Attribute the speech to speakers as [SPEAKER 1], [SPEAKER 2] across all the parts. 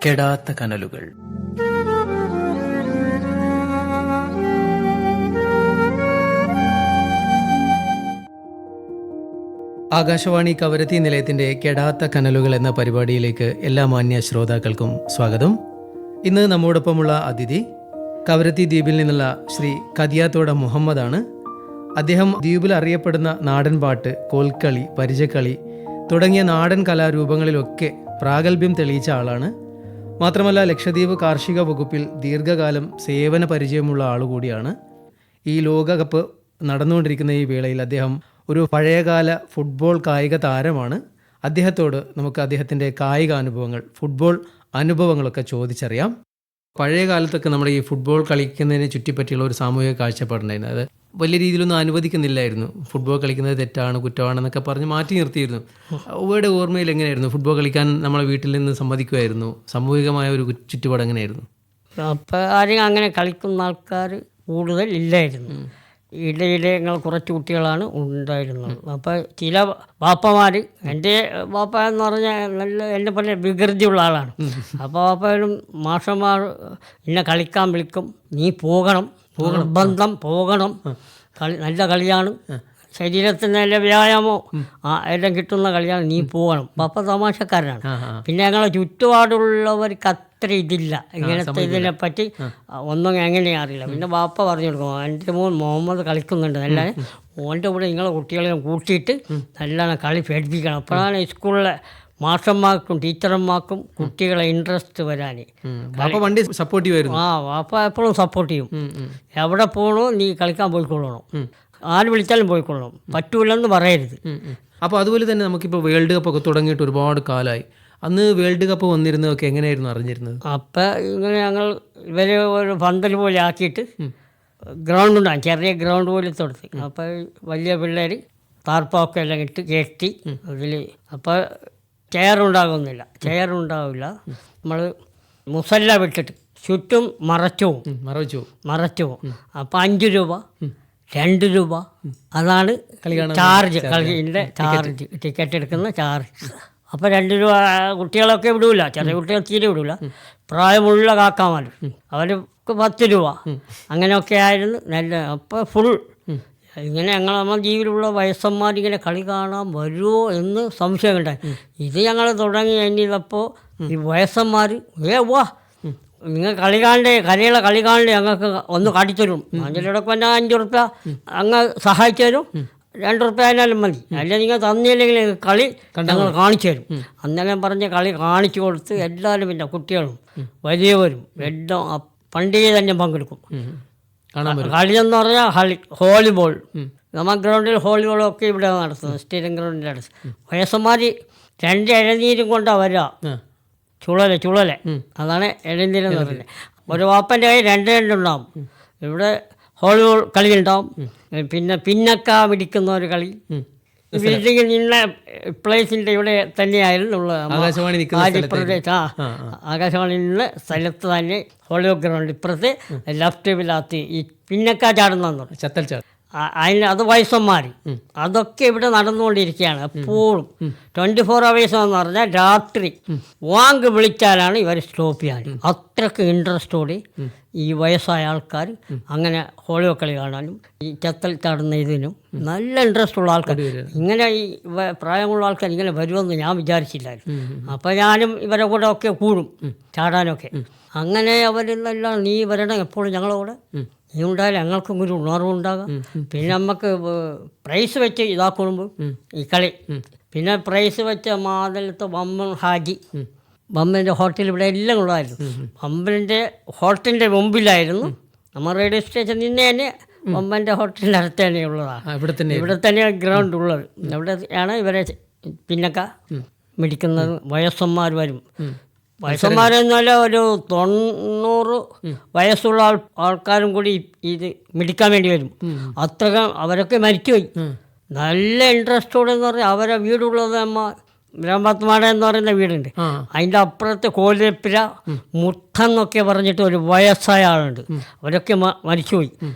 [SPEAKER 1] കെടാത്ത കനലുകൾ. ആകാശവാണി കവരത്തി നിലയത്തിന്റെ കെടാത്ത കനലുകൾ എന്ന പരിപാടിയിലേക്ക് എല്ലാ മാന്യ ശ്രോതാക്കൾക്കും സ്വാഗതം. ഇന്ന് നമ്മോടൊപ്പമുള്ള അതിഥി കവരത്തി ദ്വീപിൽ നിന്നുള്ള ശ്രീ കദിയാത്തോട മുഹമ്മദാണ്. അദ്ദേഹം ദ്വീപിൽ അറിയപ്പെടുന്ന നാടൻ പാട്ട്, കോൽക്കളി, പരിചക്കളി തുടങ്ങിയ നാടൻ കലാരൂപങ്ങളിലൊക്കെ പ്രാഗൽഭ്യം തെളിയിച്ച ആളാണ്. മാത്രമല്ല ലക്ഷദ്വീപ് കാർഷിക വകുപ്പിൽ ദീർഘകാലം സേവന പരിചയമുള്ള ആളുകൂടിയാണ്. ഈ ലോകകപ്പ് നടന്നുകൊണ്ടിരിക്കുന്ന ഈ വേളയിൽ അദ്ദേഹം ഒരു പഴയകാല ഫുട്ബോൾ കായിക താരമാണ്. അദ്ദേഹത്തോട് നമുക്ക് അദ്ദേഹത്തിൻ്റെ കായിക അനുഭവങ്ങൾ, ഫുട്ബോൾ അനുഭവങ്ങളൊക്കെ ചോദിച്ചറിയാം. പഴയ കാലത്തൊക്കെ നമ്മുടെ ഈ ഫുട്ബോൾ കളിക്കുന്നതിനെ ചുറ്റിപ്പറ്റിയുള്ള ഒരു സാമൂഹിക കാഴ്ചപ്പാടുണ്ടായിരുന്നു. അത് വലിയ രീതിയിലൊന്നും അനുവദിക്കുന്നില്ലായിരുന്നു. ഫുട്ബോൾ കളിക്കുന്നത് തെറ്റാണ്, കുറ്റമാണെന്നൊക്കെ പറഞ്ഞ് മാറ്റി നിർത്തിയിരുന്നു. അവയുടെ ഓർമ്മയിൽ എങ്ങനെയായിരുന്നു ഫുട്ബോൾ കളിക്കാൻ നമ്മളെ വീട്ടിൽ നിന്ന് സമ്മതിക്കുമായിരുന്നു? സാമൂഹികമായ ഒരു ചുറ്റുപാട് എങ്ങനെയായിരുന്നു?
[SPEAKER 2] അപ്പോൾ ആരും അങ്ങനെ കളിക്കുന്ന ആൾക്കാർ കൂടുതൽ ഇല്ലായിരുന്നു. ഇടയിലെ ഞങ്ങൾ കുറച്ച് കുട്ടികളാണ് ഉണ്ടായിരുന്നത്. അപ്പോൾ ചില വാപ്പമാർ, എൻ്റെ വാപ്പ എന്ന് പറഞ്ഞാൽ നല്ല എന്നെ പോലെ വികൃതിയുള്ള ആളാണ്. അപ്പോൾ വാപ്പയും മാഷന്മാർ എന്നെ കളിക്കാൻ വിളിക്കും, നീ പോകണം, നിർബന്ധം പോകണം, നല്ല കളിയാണ്, ശരീരത്തിന് നല്ല വ്യായാമം എല്ലാം കിട്ടുന്ന കളിയാണ്, നീ പോകണം. പാപ്പ തമാശക്കാരനാണ്. പിന്നെ ഞങ്ങളെ ചുറ്റുപാടുള്ളവർക്ക് അത്ര ഇതില്ല, ഇങ്ങനത്തെ ഇതിനെപ്പറ്റി ഒന്നും എങ്ങനെയും അറിയില്ല. പിന്നെ ബാപ്പ പറഞ്ഞു കൊടുക്കും, എൻ്റെ മോൻ മുഹമ്മദ് കളിക്കുന്നുണ്ട്, നല്ല ഓൻ്റെ കൂടെ നിങ്ങളെ കുട്ടികളെയും കൂട്ടിയിട്ട് നല്ലോണം കളി പഠിപ്പിക്കണം. അപ്പോഴാണ് സ്കൂളിലെ മാഷന്മാർക്കും ടീച്ചർമാർക്കും കുട്ടികളെ ഇൻട്രസ്റ്റ് വരാൻ.
[SPEAKER 1] വണ്ടി സപ്പോർട്ട് ചെയ്യുമായിരുന്നു.
[SPEAKER 2] വാപ്പ എപ്പോഴും സപ്പോർട്ട് ചെയ്യും. എവിടെ പോകണോ നീ കളിക്കാൻ പോയിക്കൊള്ളണം, ആര് വിളിച്ചാലും പോയിക്കൊള്ളണം, പറ്റൂലെന്ന് പറയരുത്.
[SPEAKER 1] അപ്പോൾ അതുപോലെ തന്നെ നമുക്കിപ്പോൾ വേൾഡ് കപ്പ് ഒക്കെ തുടങ്ങിയിട്ട് ഒരുപാട് കാലമായി. അന്ന് വേൾഡ് കപ്പ് വന്നിരുന്നതൊക്കെ എങ്ങനെയായിരുന്നു അറിഞ്ഞിരുന്നത്?
[SPEAKER 2] അപ്പം ഇങ്ങനെ ഞങ്ങൾ ഇവരെ ഒരു പന്തൽ പോലെ ആക്കിയിട്ട് ഗ്രൗണ്ട് ഉണ്ടാകും, ചെറിയ ഗ്രൗണ്ട് പോലെ തൊടുത്ത്. അപ്പോൾ വലിയ പിള്ളേർ താർപ്പൊക്കെ എല്ലാം ഇട്ട് കെട്ടി അതിൽ. അപ്പോൾ ചെയറുണ്ടാകുന്നില്ല, ചെയറുണ്ടാവില്ല. നമ്മൾ മുസല്ല വിട്ടിട്ട് ചുറ്റും മറച്ചു പോവും. അപ്പോൾ 5 രൂപ 2 രൂപ അതാണ് ചാർജ്, കളിൻ്റെ ചാർജ്, ടിക്കറ്റ് എടുക്കുന്ന ചാർജ്. അപ്പോൾ 2 രൂപ കുട്ടികളൊക്കെ വിടൂല, ചെറിയ കുട്ടികൾ തീരെ വിടൂല. പ്രായമുള്ള കാക്കാമാർ അവർക്ക് 10 രൂപ അങ്ങനെയൊക്കെ ആയിരുന്നു നല്ല. അപ്പോൾ ഫുൾ ഇങ്ങനെ നമ്മൾ ജീവിലുള്ള വയസ്സന്മാരിങ്ങനെ കളി കാണാൻ വരുമോ എന്ന് സംശയമുണ്ടായി. ഇത് ഞങ്ങൾ തുടങ്ങി കഴിഞ്ഞപ്പോൾ ഈ വയസ്സന്മാർ വാ നിങ്ങൾ കളി കാണണ്ടേ, കളി കാണണ്ടേ, ഞങ്ങൾക്ക് ഒന്ന് കാട്ടിത്തരും. അതിലൂടെ പിന്നെ 5 റുപ്യ അങ്ങ് സഹായിച്ചു തരും, 2 റുപ്യ ആയാലും മതി, അല്ലെ നിങ്ങൾ തന്നില്ലെങ്കിൽ കളി ഞങ്ങൾ കാണിച്ചു തരും. അന്നേരം പറഞ്ഞ് കളി കാണിച്ചു കൊടുത്ത് എല്ലാവരും, പിന്നെ കുട്ടികളും വലിയവരും എല്ലാം പണ്ടേ തന്നെ പങ്കെടുക്കും. കളിയെന്ന് പറഞ്ഞാൽ വോളിബോൾ, നമ്മൾ ഗ്രൗണ്ടിൽ വോളിബോളൊക്കെ ഇവിടെ നടത്തുന്നത്, സ്റ്റേഡിയം ഗ്രൗണ്ടിൻ്റെ അടുത്ത്. വയസ്സന്മാർ 2 ഇഴനീരും കൊണ്ടാണ് വരിക, ചുളല് അതാണ് ഇഴനീരെന്ന് പറയുന്നത്. ഒരു വാപ്പൻ്റെ കയ്യിൽ 2 ഉണ്ടാവും. ഇവിടെ വോളിബോൾ കളി ഉണ്ടാവും, പിന്നെ പിന്നക്ക പിടിക്കുന്ന ഒരു കളി. ബിൽഡിങ്ങിൽ നിന്ന പ്ലേസിൻ്റെ ഇവിടെ തന്നെയായിരുന്നു ഉള്ളത്. ആകാശവാണി നിന്ന സ്ഥലത്ത് തന്നെ വോളിബോൾ ഗ്രൗണ്ട് ഇപ്പുറത്ത് ലെഫ്റ്റ് വിലാത്ത് ഈ പിന്നക്ക ചാടുന്നു അതിന് അത് വയസ്സന്മാർ അതൊക്കെ ഇവിടെ നടന്നുകൊണ്ടിരിക്കുകയാണ് എപ്പോഴും. 24 hours എന്ന് പറഞ്ഞാൽ രാത്രി വാങ്ക് വിളിച്ചാലാണ് ഇവർ സ്റ്റോപ്പ് ചെയ്യാൻ. അത്രയ്ക്ക് ഇൻട്രസ്റ്റോടെ ഈ വയസ്സായ ആൾക്കാർ അങ്ങനെ ഹോളിയോ കളി കാണാനും ഈ ചത്തൽ ചാടുന്ന ഇതിനും നല്ല ഇൻട്രസ്റ്റ് ഉള്ള ആൾക്കാർ. ഇങ്ങനെ ഈ പ്രായമുള്ള ആൾക്കാർ ഇങ്ങനെ വരുമെന്ന് ഞാൻ വിചാരിച്ചില്ലായിരുന്നു. അപ്പോൾ ഞാനും ഇവരെ കൂടെ ഒക്കെ കൂടും ചാടാനൊക്കെ. അങ്ങനെ അവരെല്ലാം നീ വരണം എപ്പോഴും ഞങ്ങളുടെ കൂടെ, നീ ഉണ്ടായാലും ഞങ്ങൾക്കും ഒരു ഉണർവുണ്ടാകാം. പിന്നെ നമുക്ക് പ്രൈസ് വെച്ച് ഇതാക്കുമ്പോൾ ഈ കളി, പിന്നെ പ്രൈസ് വെച്ച മാതലത്തെ ബമ്മൻ ഹാജി, ബമ്മിൻ്റെ ഹോട്ടൽ ഇവിടെ എല്ലാം ഉള്ളതായിരുന്നു. ബമ്മിൻ്റെ ഹോട്ടലിൻ്റെ മുമ്പിലായിരുന്നു നമ്മൾ റേഡിയോ സ്റ്റേഷൻ നിന്ന് തന്നെ ബമ്മൻ്റെ ഹോട്ടലിൻ്റെ അടുത്ത് തന്നെ ഉള്ളതാണ്. ഇവിടെ തന്നെ ഗ്രൗണ്ട് ഉള്ളത്. ഇവിടെയാണ് ഇവരെ പിന്നക്ക മിടിക്കുന്നത്. വയസ്സന്മാർ വരും. വയസ്സന്മാരെന്നല്ല ഒരു 90 വയസ്സുള്ള ആൾക്കാരും കൂടി ഇത് മിടിക്കാൻ വേണ്ടി വരും. അത്രയും അവരൊക്കെ മരിച്ചുപോയി. നല്ല ഇൻട്രസ്റ്റോടെ എന്ന് പറഞ്ഞാൽ അവരെ വീടുള്ളത് ബ്രഹ്മത്മാട എന്ന് പറയുന്ന വീടുണ്ട്, അതിൻ്റെ അപ്പുറത്ത് കോലിപ്പിര മുട്ടെന്നൊക്കെ പറഞ്ഞിട്ട് ഒരു വയസ്സായ ആളുണ്ട്. അവരൊക്കെ മരിച്ചുപോയി.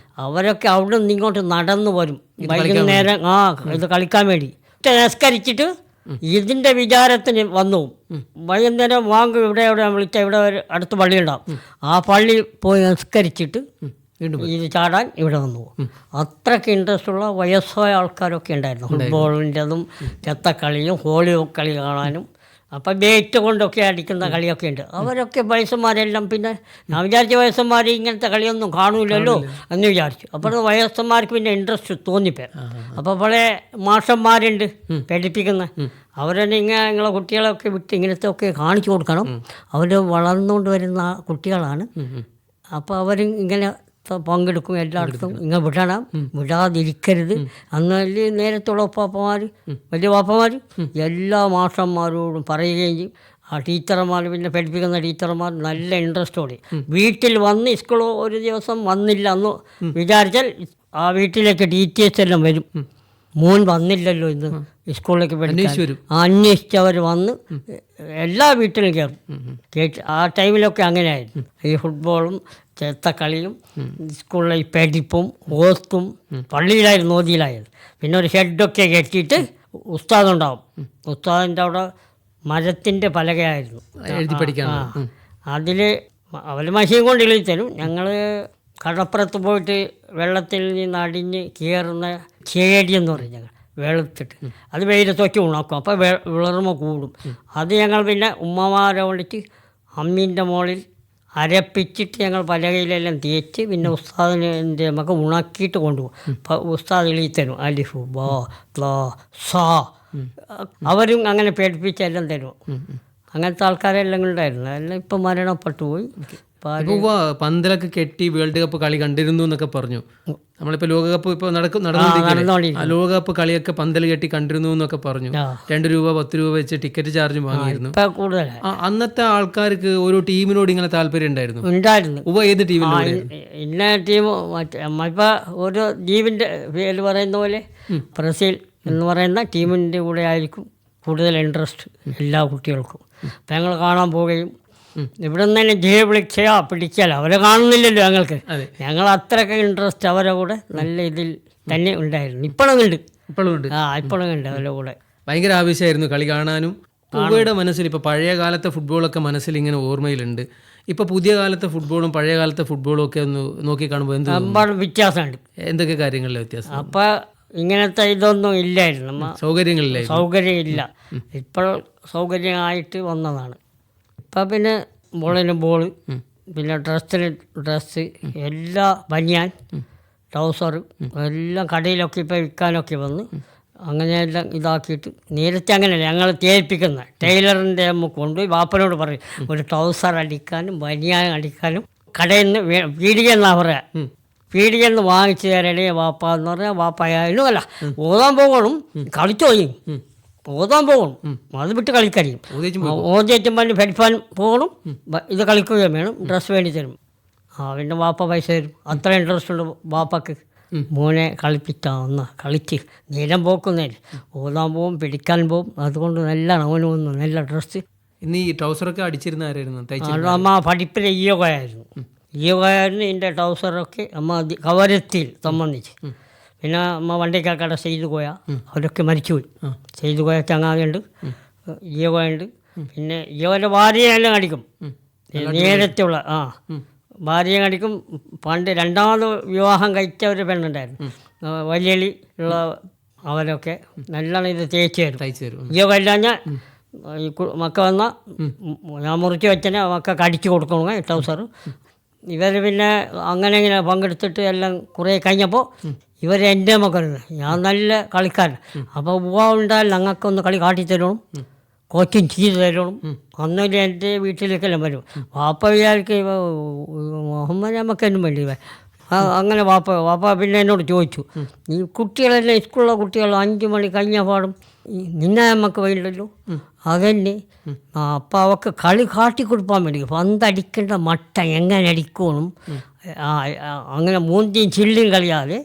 [SPEAKER 2] അവരൊക്കെ അവിടെ നിന്ന് ഇങ്ങോട്ട് നടന്നു വരും വൈകുന്നേരം ഇത് കളിക്കാൻ വേണ്ടി. നിസ്കരിച്ചിട്ട് ഇതിൻ്റെ വിചാരത്തിന് വന്നു. വൈകുന്നേരം വാങ്ങും ഇവിടെ വിളിച്ചാൽ ഇവിടെ ഒരു അടുത്ത പള്ളി ഉണ്ടാവും. ആ പള്ളി പോയി നിസ്കരിച്ചിട്ട് ഇത് ചാടാൻ ഇവിടെ വന്നു പോകും. അത്രയ്ക്ക് ഇൻട്രസ്റ്റ് ഉള്ള വയസ്സായ ആൾക്കാരൊക്കെ ഉണ്ടായിരുന്നു. ഫുട്ബോളിൻ്റെതും ചെത്തക്കളിയും ഹോളി കളി കാണാനും. അപ്പം ബേറ്റ് കൊണ്ടൊക്കെ അടിക്കുന്ന കളിയൊക്കെ ഉണ്ട്. അവരൊക്കെ വയസ്സന്മാരെല്ലാം പിന്നെ ഞാൻ വിചാരിച്ച വയസ്സന്മാർ ഇങ്ങനത്തെ കളിയൊന്നും കാണൂലല്ലോ എന്ന് വിചാരിച്ചു. അപ്പോൾ വയസ്സന്മാർക്ക് പിന്നെ ഇൻട്രസ്റ്റ് തോന്നിപ്പോ. അപ്പോൾ പഴയ മാഷന്മാരുണ്ട് പഠിപ്പിക്കുന്ന, അവരെന്നെ നിങ്ങളെ കുട്ടികളെയൊക്കെ വിട്ട് ഇങ്ങനത്തെ ഒക്കെ കാണിച്ചു കൊടുക്കണം. അവർ വളർന്നുകൊണ്ട് വരുന്ന കുട്ടികളാണ്. അപ്പോൾ അവർ ഇങ്ങനെ പങ്കെടുക്കും എല്ലായിടത്തും. ഇങ്ങനെ വിടണം, വിടാതിരിക്കരുത്. അന്നല്ലേ നേരത്തുള്ള ഉപ്പാപ്പന്മാർ, വലിയ പാപ്പന്മാർ എല്ലാ മാഷന്മാരോടും പറയുകയും ചെയ്യും. ആ ടീച്ചർമാർ പിന്നെ പഠിപ്പിക്കുന്ന ടീച്ചർമാർ നല്ല ഇൻട്രസ്റ്റോടെ വീട്ടിൽ വന്ന് സ്കൂൾ ഒരു ദിവസം വന്നില്ല എന്ന് വിചാരിച്ചാൽ ആ വീട്ടിലേക്ക് ടീച്ചേഴ്സ് എല്ലാം വരും. മോൻ വന്നില്ലല്ലോ ഇന്ന് സ്കൂളിലേക്ക് പഠിക്കാൻ അന്വേഷിച്ചവർ വന്ന് എല്ലാ വീട്ടിലും കയറും. ആ ടൈമിലൊക്കെ അങ്ങനെയായിരുന്നു. ഈ ഫുട്ബോളും ചെത്തക്കളിയും സ്കൂളിലെ ഈ പഠിപ്പും ഓത്തും പള്ളിയിലായിരുന്നു, ഓതിയിലായിരുന്നു. പിന്നെ ഒരു ഷെഡൊക്കെ കെട്ടിയിട്ട് ഉസ്താദുണ്ടാവും. ഉസ്താദിൻ്റെ അവിടെ മരത്തിൻ്റെ പലകയായിരുന്നു
[SPEAKER 1] എഴുതി പഠിക്കാൻ.
[SPEAKER 2] അതിൽ അവർ മഷിയും കൊണ്ട് എഴുതി തരും. ഞങ്ങൾ കടപ്പുറത്ത് പോയിട്ട് വെള്ളത്തിൽ നിന്ന് അടിഞ്ഞ് കയറുന്ന ചേടി എന്ന് പറയും ഞങ്ങൾ, വെളുത്തിട്ട് അത് വെയിലത്തൊക്കെ ഉണക്കും. അപ്പോൾ വിളർമ കൂടും. അത് ഞങ്ങൾ പിന്നെ ഉമ്മമാരെ വിളിച്ച് അമ്മീൻ്റെ മുകളിൽ അരപ്പിച്ചിട്ട് ഞങ്ങൾ പലകയിലെല്ലാം തേച്ച് പിന്നെ ഉസ്താദിൻ്റെ നമുക്ക് ഉണക്കിയിട്ട് കൊണ്ടുപോകും. ഉസ്താദ് എഴുതി തരും അലിഫു ബാ ത്ലാ സാ. അവരും അങ്ങനെ പേടിപ്പിച്ചെല്ലാം തരും. അങ്ങനത്തെ ആൾക്കാരെല്ലാം ഉണ്ടായിരുന്നു. അതെല്ലാം ഇപ്പം മരണപ്പെട്ടു പോയി.
[SPEAKER 1] പന്തലൊക്കെ കെട്ടി വേൾഡ് കപ്പ് കളി കണ്ടിരുന്നു എന്നൊക്കെ പറഞ്ഞു. നമ്മളിപ്പോൾ ലോകകപ്പ് ഇപ്പോൾ നടന്നുകൊണ്ടിരിക്കുകയാണ്. ലോകകപ്പ് കളിയൊക്കെ പന്തൽ കെട്ടി കണ്ടിരുന്നു എന്നൊക്കെ പറഞ്ഞു. 2 രൂപ 10 രൂപ വെച്ച് ടിക്കറ്റ് ചാർജ് വാങ്ങിയിരുന്നു. അന്നത്തെ ആൾക്കാർക്ക് ഓരോ ടീമിനോട് ഇങ്ങനെ താല്പര്യം ഉണ്ടായിരുന്നു. ഏത് ടീമിനോട്?
[SPEAKER 2] ഇന്ന ടീം ഇപ്പം ഓരോ ടീമിൻ്റെ പേര് പറയുന്ന പോലെ ബ്രസീൽ എന്ന് പറയുന്ന ടീമിൻ്റെ കൂടെ ആയിരിക്കും കൂടുതൽ ഇൻട്രസ്റ്റ് എല്ലാ കുട്ടികൾക്കും. അപ്പം ഞങ്ങൾ കാണാൻ പോവുകയും ഇവിടെ നിന്ന് തന്നെ ജയ വിളിച്ചാ പിടിച്ചാൽ അവരെ കാണുന്നില്ലല്ലോ ഞങ്ങൾക്ക്. ഞങ്ങൾ അത്രയൊക്കെ ഇൻട്രസ്റ്റ് അവരെ കൂടെ നല്ല ഇതിൽ തന്നെ ഉണ്ടായിരുന്നു. ഇപ്പോഴും ഉണ്ട്. ഇപ്പോഴും ഉണ്ട് അവരുടെ കൂടെ.
[SPEAKER 1] ഭയങ്കര ആവശ്യമായിരുന്നു കളി കാണാനും. ഉവയുടെ മനസ്സിൽ ഇപ്പോൾ പഴയ കാലത്തെ ഫുട്ബോളൊക്കെ മനസ്സിൽ ഇങ്ങനെ ഓർമ്മയിലുണ്ട്. ഇപ്പോൾ പുതിയ കാലത്തെ ഫുട്ബോളും പഴയ കാലത്തെ ഫുട്ബോളും ഒക്കെ ഒന്ന് നോക്കി കാണുമ്പോൾ
[SPEAKER 2] ഒരുപാട് വ്യത്യാസമുണ്ട്.
[SPEAKER 1] എന്തൊക്കെ കാര്യങ്ങളിലെ വ്യത്യാസം?
[SPEAKER 2] അപ്പോൾ ഇങ്ങനത്തെ ഇതൊന്നും ഇല്ലായിരുന്നു, സൗകര്യമില്ല. ഇപ്പോൾ സൗകര്യമായിട്ട് വന്നതാണ്. ഇപ്പം പിന്നെ ബോളിന് ബോൾ, പിന്നെ ഡ്രസ്സിന് ഡ്രസ്സ്, എല്ലാ ബനിയാൻ ട്രൗസർ എല്ലാം കടയിലൊക്കെ ഇപ്പോൾ വിൽക്കാനൊക്കെ വന്ന് അങ്ങനെയെല്ലാം ഇതാക്കിയിട്ട്. നേരത്തെ അങ്ങനെയല്ല, ഞങ്ങൾ തേൽപ്പിക്കുന്ന ടൈലറിൻ്റെ അമ്മ കൊണ്ടുപോയി വാപ്പനോട് പറയും ഒരു ട്രൗസർ അടിക്കാനും ബനിയാൻ അടിക്കാനും കടയിൽ നിന്ന് പീടികയെന്നാണ് പറയുക. പീടികയെന്ന് വാങ്ങിച്ചു തരണേ വാപ്പ എന്ന് പറഞ്ഞാൽ വാപ്പയായാലും അല്ല ഓതാൻ പോകണം, കളിച്ചോയി ഓതാൻ പോകണം, അത് വിട്ട് കളിക്കരിയും. ഓതിയേറ്റും പണി പഠിപ്പാൻ പോകണം, ഇത് കളിക്കുകയും വേണം, ഡ്രസ്സ് വേണ്ടി തരും. പിന്നെ വാപ്പ പൈസ തരും. അത്ര ഇൻട്രസ്റ്റ് ഉണ്ട് വാപ്പക്ക്. മോനെ കളിപ്പിച്ചാവുന്ന കളിച്ച് നേരം പോക്കുന്നതിന് ഓതാൻ പോവും, പിടിക്കാൻ പോവും. അതുകൊണ്ട് നല്ല അവന് വന്നു നല്ല ഡ്രസ്സ്.
[SPEAKER 1] ഇന്ന് ഈ ട്രൗസറൊക്കെ അടിച്ചിരുന്ന ആരായിരുന്നു?
[SPEAKER 2] അമ്മ പഠിപ്പിലെ ഈയോഗയായിരുന്നു. ഈയോഗയായിരുന്നു ഇതിൻ്റെ ട്രൗസറൊക്കെ അമ്മ കവരത്തിൽ സംബന്ധിച്ച്. പിന്നെ അമ്മ വണ്ടിക്കാക്കട ചെയ്തു പോയാൽ അവരൊക്കെ മരിച്ചുപോയി. ചെയ്തു പോയ ചങ്ങാതിയുണ്ട്, ഈയോഗയുണ്ട്. പിന്നെ ഈയോഗൻ്റെ ഭാര്യയെല്ലാം അടിക്കും. നേരത്തെ ഉള്ള ഭാര്യയെ അടിക്കും. പണ്ട് രണ്ടാമത് വിവാഹം കഴിച്ച ഒരു പെണ്ണുണ്ടായിരുന്നു, വലിയളി ഉള്ള. അവരൊക്കെ നല്ലോണം ഇത് തേച്ച് തരും. ഈയോഗ ഇല്ലാഞ്ഞാൽ ഈ മക്ക വന്നാൽ ഞാൻ മുറിച്ച് വെച്ചനെ മക്കൾക്ക് അടിച്ചു കൊടുക്കണം ട്രൗസർ. ഇവർ പിന്നെ അങ്ങനെ ഇങ്ങനെ പങ്കെടുത്തിട്ട് എല്ലാം കുറേ കഴിഞ്ഞപ്പോൾ ഇവർ എൻ്റെ മക്കളുണ്ട്, ഞാൻ നല്ല കളിക്കാരൻ. അപ്പോൾ ഉവ്വ ഉണ്ടായാലും ഞങ്ങൾക്കൊന്ന് കളി കാട്ടിത്തരണം, കോച്ചിങ് ചെയ്ത് തരണം. അന്നേരം എൻ്റെ വീട്ടിലേക്കെല്ലാം വരും. വാപ്പ വിചാരിക്ക് മുഹമ്മദ് നമുക്കെന്നും വേണ്ടി അങ്ങനെ വാപ്പ പിന്നെ എന്നോട് ചോദിച്ചു, ഈ കുട്ടികളെല്ലാം സ്കൂളിലെ കുട്ടികൾ 5 മണി കഴിഞ്ഞ പാടും നിന്നെ നമുക്ക് വേണ്ടല്ലോ അതന്നെ. അപ്പം അവർക്ക് കളി കാട്ടിക്കൊടുക്കാൻ വേണ്ടി പന്തടിക്കേണ്ട മട്ട എങ്ങനെ അടിക്കണം, അങ്ങനെ മൂന്നിയും ചില്ലും കളിയാതെ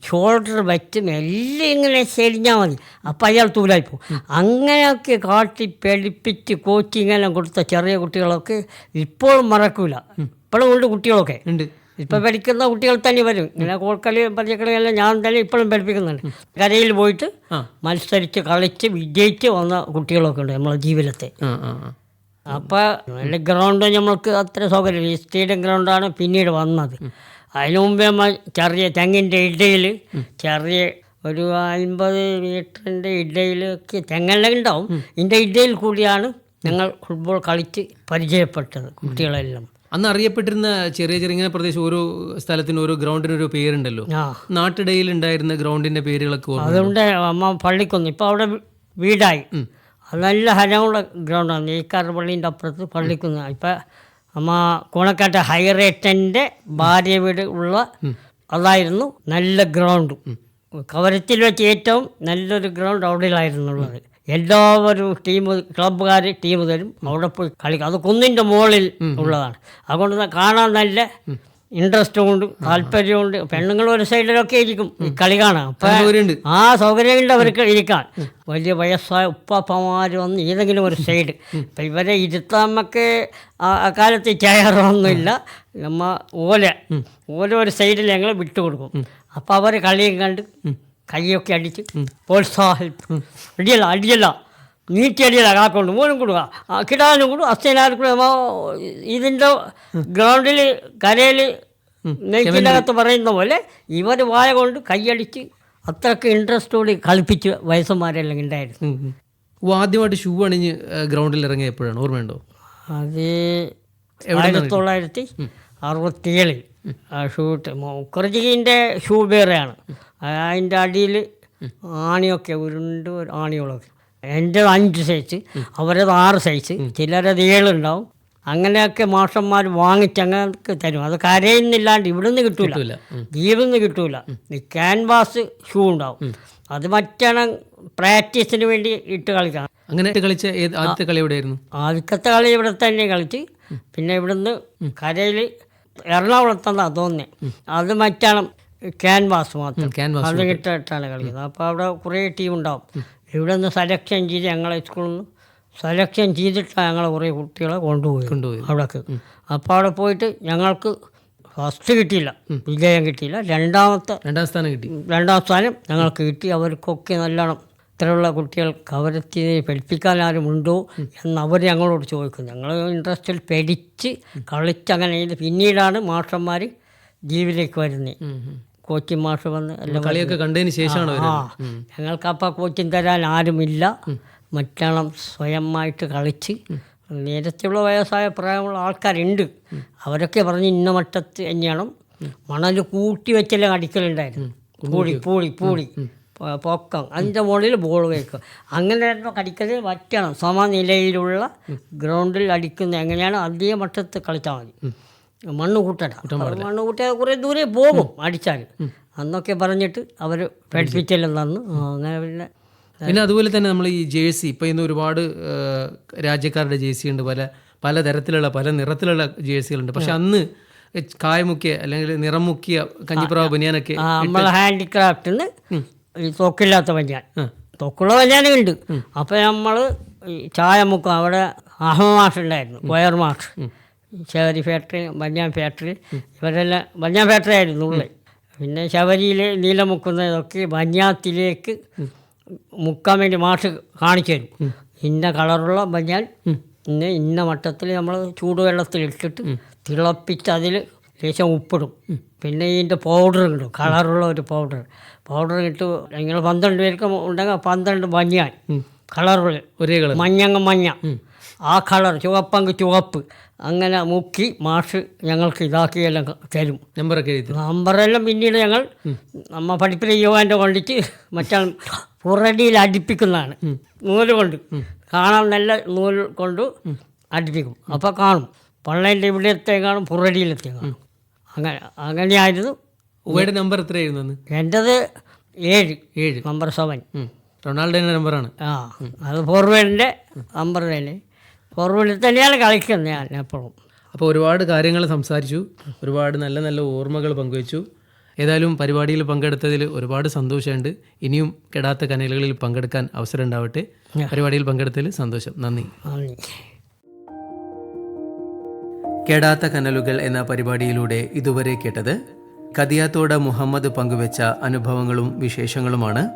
[SPEAKER 2] ഷോൾഡർ വെച്ച് എല്ലാം ഇങ്ങനെ ചെരിഞ്ഞാൽ മതി, അപ്പം അയാൾ തൂലായിപ്പോവും. അങ്ങനെയൊക്കെ കാട്ടി പഠിപ്പിച്ച് കോച്ചിങ്ങെല്ലാം കൊടുത്ത ചെറിയ കുട്ടികളൊക്കെ ഇപ്പോഴും മറക്കൂല. ഇപ്പോഴും ഉണ്ട് കുട്ടികളൊക്കെ ഉണ്ട്. ഇപ്പം പഠിക്കുന്ന കുട്ടികൾ തന്നെ വരും. ഇങ്ങനെ കോൽക്കളി പച്ചക്കളിയെല്ലാം ഞാൻ തന്നെ ഇപ്പോഴും പഠിപ്പിക്കുന്നുണ്ട്. കരയിൽ പോയിട്ട് മത്സരിച്ച് കളിച്ച് വിജയിച്ച് വന്ന കുട്ടികളൊക്കെ ഉണ്ട് നമ്മളെ ജീവിതത്തെ. അപ്പോൾ നല്ല ഗ്രൗണ്ട് നമ്മൾക്ക് അത്ര സൗകര്യമില്ല. ഈ സ്റ്റേഡിയം ഗ്രൗണ്ടാണ് പിന്നീട് വന്നത്. അതിന് മുമ്പേ നമ്മൾ ചെറിയ തെങ്ങിൻ്റെ ഇടയിൽ ചെറിയ ഒരു 50 മീറ്ററിൻ്റെ ഇടയിലൊക്കെ തെങ്ങെല്ലാം ഉണ്ടാവും. ഇതിൻ്റെ ഇടയിൽ കൂടിയാണ് ഞങ്ങൾ ഫുട്ബോൾ കളിച്ച് പരിചയപ്പെട്ടത് കുട്ടികളെല്ലാം.
[SPEAKER 1] അന്ന് അറിയപ്പെട്ടിരുന്ന ചെറിയ ചെറിയ ഇങ്ങനെ പ്രദേശം ഓരോ സ്ഥലത്തിന് ഓരോ ഗ്രൗണ്ടിന് ഒരു പേരുണ്ടല്ലോ. നാട്ടിടയിൽ ഉണ്ടായിരുന്ന ഗ്രൗണ്ടിന്റെ പേരുകളൊക്കെ
[SPEAKER 2] അതുകൊണ്ട് അമ്മ പള്ളിക്കൊന്ന് ഇപ്പോൾ അവിടെ വീടായി. അത് നല്ല ഹരമുള്ള ഗ്രൗണ്ടാണ്. ഈ പള്ളീൻ്റെ അപ്പുറത്ത് പള്ളിക്കുന്ന്. ഇപ്പം അമ്മ കൂണക്കാട്ട് ഹൈറേറ്റൻ്റെ ഭാര്യ വീട് ഉള്ള അതായിരുന്നു നല്ല ഗ്രൗണ്ട്. കവരത്തിൽ വെച്ച് ഏറ്റവും നല്ലൊരു ഗ്രൗണ്ട് അവിടെയായിരുന്നുള്ളത്. എല്ലാവരും ക്ലബ്ബുകാർ ടീം തരും, അവിടെ പോയി കളിക്കും. അത് കുന്നിൻ്റെ മുകളിൽ ഉള്ളതാണ്. അതുകൊണ്ട് കാണാൻ നല്ല ഇൻട്രസ്റ്റും ഉണ്ട്, താല്പര്യമുണ്ട്. പെണ്ണുങ്ങൾ ഒരു സൈഡിലൊക്കെ ഇരിക്കും ഈ കളി കാണാൻ. അപ്പം ആ സൗകര്യമുണ്ട് അവർക്ക് ഇരിക്കാൻ. വലിയ വയസ്സായ ഉപ്പാപ്പമാർ വന്ന് ഏതെങ്കിലും ഒരു സൈഡ്. ഇപ്പം ഇവരെ ഇരുത്താമൊക്കെ അക്കാലത്ത് ചെയറൊന്നുമില്ല. ഓല ഒരു സൈഡിൽ ഞങ്ങൾ വിട്ടുകൊടുക്കും. അപ്പോൾ അവർ കളിയും കണ്ട് കൈയൊക്കെ അടിച്ച് പ്രോത്സാഹിപ്പിക്കും. അടിയല്ല നീട്ടിയടിയല്ല കാക്കൊണ്ട് മൂന്നും കൊടുക്കുക, കിടാനും കൂടും അച്ഛനാർക്കും. ഇതിൻ്റെ ഗ്രൗണ്ടിൽ കരയിൽ നെയ്ക്കിനകത്ത് പറയുന്ന പോലെ ഇവർ വായ കൊണ്ട് കൈയടിച്ച് അത്രയ്ക്ക് ഇൻട്രസ്റ്റോട് കളിപ്പിച്ച് വയസ്സന്മാരെല്ലാം ഉണ്ടായിരുന്നു.
[SPEAKER 1] ആദ്യമായിട്ട് ഷൂ അണിഞ്ഞ് ഗ്രൗണ്ടിൽ ഇറങ്ങിയപ്പോഴാണ് ഓർമ്മയുണ്ടോ?
[SPEAKER 2] അത് 1967 ഷൂട്ട് മുഖർജിൻ്റെ ഷൂ വേറെയാണ്. അതിൻ്റെ അടിയിൽ ആണിയൊക്കെ ഉരുണ്ട് ആണികളൊക്കെ. എൻ്റെ 5 സൈസ്, അവരത് 6 സൈസ്, ചിലരത് 7 ഉണ്ടാവും. അങ്ങനെയൊക്കെ മാഷന്മാർ വാങ്ങിച്ചങ്ങൾക്ക് തരും. അത് കരയുന്നില്ലാണ്ട് ഇവിടുന്ന് കിട്ടൂല, ദ്വീപിന്ന് കിട്ടൂല. ഈ ക്യാൻവാസ് ഷൂ ഉണ്ടാവും. അത് മറ്റാണ് പ്രാക്ടീസിന് വേണ്ടി ഇട്ട് കളിക്കണം.
[SPEAKER 1] അങ്ങനെ കളിച്ച ആദ്യത്തെ കളി എവിടെയായിരുന്നു?
[SPEAKER 2] ആദ്യത്തെ കളി ഇവിടെ തന്നെ കളിച്ച്. പിന്നെ ഇവിടുന്ന് കരയിൽ എറണാകുളത്തെന്നാണ് തോന്നുന്നത്. അത് മറ്റാണ് ക്യാൻവാസ് മാത്രം, അത് ഇട്ടിട്ടാണ് കളിക്കുന്നത്. അപ്പോൾ അവിടെ കുറേ ടീം ഉണ്ടാവും. ഇവിടെ നിന്ന് സെലക്ഷൻ ചെയ്ത് ഞങ്ങളെ സ്കൂളിൽ നിന്ന് സെലക്ഷൻ ചെയ്തിട്ടാണ് ഞങ്ങളെ കുറേ കുട്ടികളെ കൊണ്ടുപോയി അവിടേക്ക്. അപ്പോൾ അവിടെ പോയിട്ട് ഞങ്ങൾക്ക് ഫസ്റ്റ് കിട്ടിയില്ല, വിജയം കിട്ടിയില്ല. രണ്ടാം സ്ഥാനം ഞങ്ങൾക്ക് കിട്ടി. അവർക്കൊക്കെ നല്ലോണം ഇത്രയുള്ള കുട്ടികൾക്ക് അവരെത്തി പഠിപ്പിക്കാൻ ആരുമുണ്ടോ എന്ന് അവർ ഞങ്ങളോട് ചോദിക്കും. ഞങ്ങൾ ഇൻട്രസ്റ്റിൽ പഠിച്ച് കളിച്ചങ്ങനെ ചെയ്ത് പിന്നീടാണ് മാഷന്മാർ ജീവിലേക്ക് വരുന്നത്. കോച്ചിങ് മാഷ് വന്ന് എല്ലാം
[SPEAKER 1] കളിയൊക്കെ കണ്ടതിന് ശേഷമാണ്.
[SPEAKER 2] ഞങ്ങൾക്കപ്പോൾ കോച്ചിങ് തരാൻ ആരുമില്ല. മറ്റണം സ്വയമായിട്ട് കളിച്ച് നേരത്തെയുള്ള വയസ്സായ പ്രായമുള്ള ആൾക്കാരുണ്ട്. അവരൊക്കെ പറഞ്ഞ് ഇന്ന മട്ടത്ത് തന്നെയാണ്. മണൽ കൂട്ടി വെച്ചെല്ലാം അടിക്കലുണ്ടായിരുന്നു. പൂളി പൊക്കം അതിൻ്റെ മുകളിൽ ബോൾ വയ്ക്കും. അങ്ങനെയായിരുന്നു കളിക്കൽ. വറ്റണം സമനിലയിലുള്ള ഗ്രൗണ്ടിൽ അടിക്കുന്ന എങ്ങനെയാണ് അതേ മട്ടത്ത് കളിച്ചാൽ മതി. മണ്ണ് കൂട്ടിയാൽ കുറേ ദൂരെ പോകും അടിച്ചാൽ. അന്നൊക്കെ പറഞ്ഞിട്ട് അവർ പഠിപ്പിച്ചെല്ലാം തന്നു. അങ്ങനെ
[SPEAKER 1] പിന്നെ അതുപോലെ തന്നെ നമ്മൾ ഈ ജേഴ്സി ഇപ്പോൾ ഇന്ന് ഒരുപാട് രാജ്യക്കാരുടെ ജേഴ്സി ഉണ്ട്. പല തരത്തിലുള്ള പല നിറത്തിലുള്ള ജേഴ്സികളുണ്ട്. പക്ഷെ അന്ന് കായമുക്കിയ അല്ലെങ്കിൽ നിറം മുക്കിയ കഞ്ഞിപ്രാവ് ബനിയാനൊക്കെ
[SPEAKER 2] നമ്മളെ ഹാൻഡിക്രാഫ്റ്റിന് ഈ തൊക്കില്ലാത്ത ബനിയാൻ, തൊക്കുള്ള ബനിയാനുണ്ട്. അപ്പോൾ നമ്മൾ ചായ മുക്കും. അവിടെ അഹമാഷ് ഉണ്ടായിരുന്നു, വയർ മാഷ്. ശബരി ഫാക്ടറി, ബനിയാൻ ഫാക്ടറി, ഇവരെല്ലാം ബനിയാൻ ഫാക്ടറി ആയിരുന്നു ഉള്ളിൽ. പിന്നെ ശബരിയിൽ നീല മുക്കുന്നതൊക്കെ ബനിയാത്തിലേക്ക് മുക്കാൻ വേണ്ടി മാഷ് കാണിച്ചു തരും. ഇന്ന കളറുള്ള ബനിയാൻ ഇന്ന മട്ടത്തിൽ നമ്മൾ ചൂടുവെള്ളത്തിലിട്ടിട്ട് തിളപ്പിച്ച് അതിൽ ലേശം ഉപ്പിടും. പിന്നെ ഇതിൻ്റെ പൗഡർ കിട്ടും, കളറുള്ള ഒരു പൗഡർ ഇട്ട് നിങ്ങൾ 12 പേർക്ക് ഉണ്ടെങ്കിൽ 12 ബനിയാൻ കളറുള്ള
[SPEAKER 1] ഒരേ കളർ,
[SPEAKER 2] മഞ്ഞ ആ കളർ, ചുവപ്പങ്ക് ചുവപ്പ്, അങ്ങനെ മുക്കി മാഷ് ഞങ്ങൾക്ക് ഇതാക്കിയെല്ലാം തരും. നമ്പറെല്ലാം പിന്നീട് ഞങ്ങൾ പഠിപ്പിലെ യുവാൻ്റെ കൊണ്ടിട്ട് മറ്റാൾ പുറടിയിൽ അടുപ്പിക്കുന്നതാണ്. നൂല് കൊണ്ട് കാണാൻ നല്ല നൂല് കൊണ്ട് അടുപ്പിക്കും. അപ്പോൾ കാണും പള്ളേൻ്റെ ഇവിടത്തെ കാണും, പുറടിയിലത്തെ കാണും. അങ്ങനെയായിരുന്നു.
[SPEAKER 1] നമ്പർ എത്രയായിരുന്നു?
[SPEAKER 2] എൻ്റെത് 7 നമ്പർ 7.
[SPEAKER 1] റൊണാൾഡോയുടെ നമ്പറാണ്.
[SPEAKER 2] അത് ഫോർവേഡിൻ്റെ നമ്പർ തന്നെ. ഫോർവേഡിൽ തന്നെയാണ് കളിക്കുന്നത് ഞാൻ എപ്പോഴും.
[SPEAKER 1] അപ്പോൾ ഒരുപാട് കാര്യങ്ങൾ സംസാരിച്ചു, ഒരുപാട് നല്ല നല്ല ഓർമ്മകൾ പങ്കുവച്ചു. ഏതായാലും പരിപാടിയിൽ പങ്കെടുത്തതിൽ ഒരുപാട് സന്തോഷമുണ്ട്. ഇനിയും കെടാത്ത കനലുകളിൽ പങ്കെടുക്കാൻ അവസരം ഉണ്ടാവട്ടെ. പരിപാടിയിൽ പങ്കെടുത്തതിൽ സന്തോഷം. നന്ദി. കെടാത്ത കനലുകൾ എന്ന പരിപാടിയിലൂടെ ഇതുവരെ കേട്ടത് കദിയാത്തോട് മുഹമ്മദ് പങ്കുവെച്ച അനുഭവങ്ങളും വിശേഷങ്ങളുമാണ്.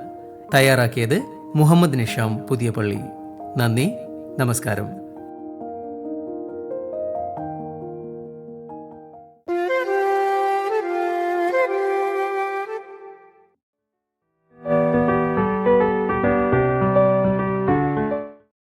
[SPEAKER 1] തയ്യാറാക്കിയത് മുഹമ്മദ് നിഷാം പുതിയ പള്ളി. നന്ദി, നമസ്കാരം.